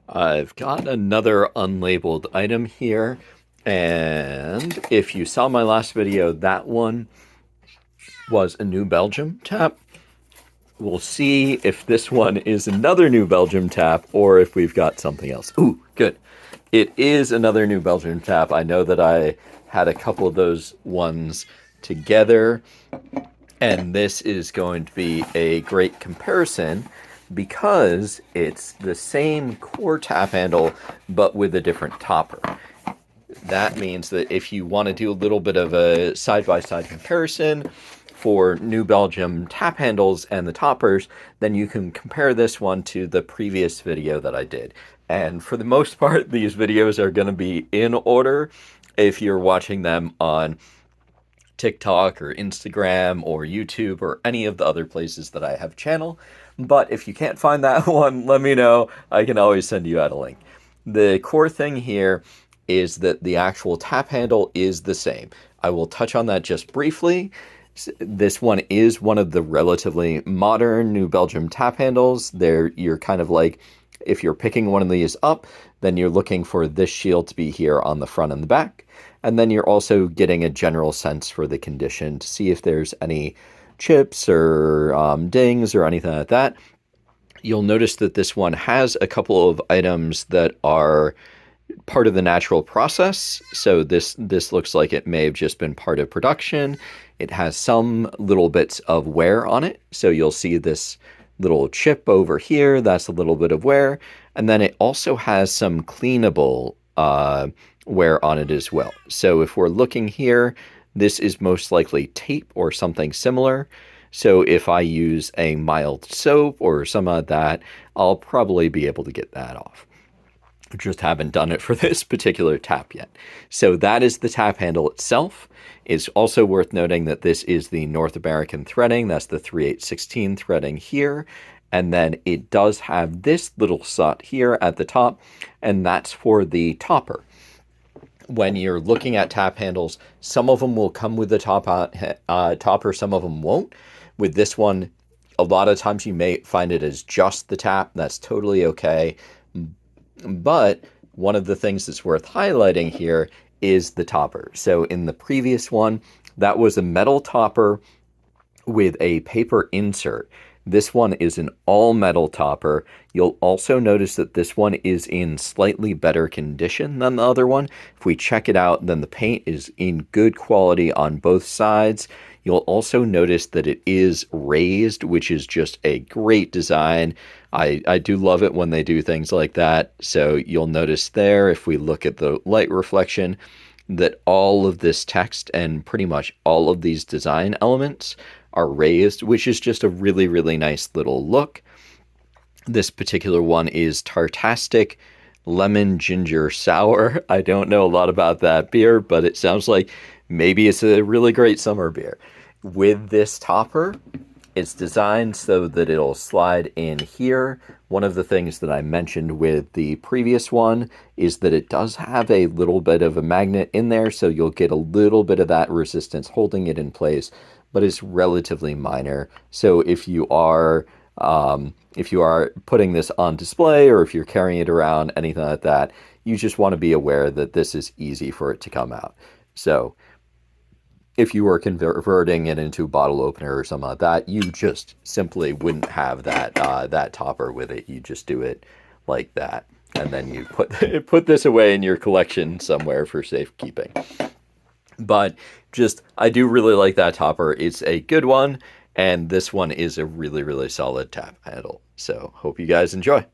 I've got another unlabeled item here, and if you saw my last video, that one was a New Belgium tap. We'll see if this one is another New Belgium tap or if we've got something else. Ooh, good. It is another New Belgium tap. I know that I had a couple of those ones together, and this is going to be a great comparison because it's the same core tap handle but with a different topper. That means that if you want to do a little bit of a side-by-side comparison for New Belgium tap handles and the toppers, then you can compare this one to the previous video that I did. And for the most part, these videos are going to be in order if you're watching them on TikTok or Instagram or YouTube or any of the other places that I have channel. But if you can't find that one, let me know. I can always send you out a link. The core thing here is that the actual tap handle is the same. I will touch on that just briefly. This one is one of the relatively modern New Belgium tap handles. You're kind of like, if you're picking one of these up, then you're looking for this shield to be here on the front and the back. And then you're also getting a general sense for the condition to see if there's any chips or dings or anything like that. You'll notice that this one has a couple of items that are part of the natural process. So this looks like it may have just been part of production. It has some little bits of wear on it. So you'll see this little chip over here. That's a little bit of wear. And then it also has some cleanable wear on it as well. So if we're looking here, this is most likely tape or something similar. So if I use a mild soap or some of that, I'll probably be able to get that off. Just haven't done it for this particular tap yet. So that is the tap handle itself. It's also worth noting that this is the North American threading. That's the 3/8/16 threading here. And then it does have this little slot here at the top, and that's for the topper. When you're looking at tap handles, some of them will come with the topper, some of them won't. With this one, a lot of times you may find it as just the tap. That's totally okay. But one of the things that's worth highlighting here is the topper. So in the previous one, that was a metal topper with a paper insert. This one is an all-metal topper. You'll also notice that this one is in slightly better condition than the other one. If we check it out, then the paint is in good quality on both sides. You'll also notice that it is raised, which is just a great design. I do love it when they do things like that. So you'll notice there, if we look at the light reflection, that all of this text and pretty much all of these design elements are raised, which is just a really, really nice little look. This particular one is Tartastic Lemon Ginger Sour. I don't know a lot about that beer, but it sounds like maybe it's a really great summer beer. With this topper, it's designed so that it'll slide in here. One of the things that I mentioned with the previous one is that it does have a little bit of a magnet in there, so you'll get a little bit of that resistance holding it in place, but it's relatively minor. So if you are putting this on display or if you're carrying it around, anything like that, you just want to be aware that this is easy for it to come out. So if you were converting it into a bottle opener or something like that, you just simply wouldn't have that topper with it. You just do it like that, and then you put this away in your collection somewhere for safekeeping. But I do really like that topper. It's a good one, and this one is a really, really solid tap handle. So hope you guys enjoy.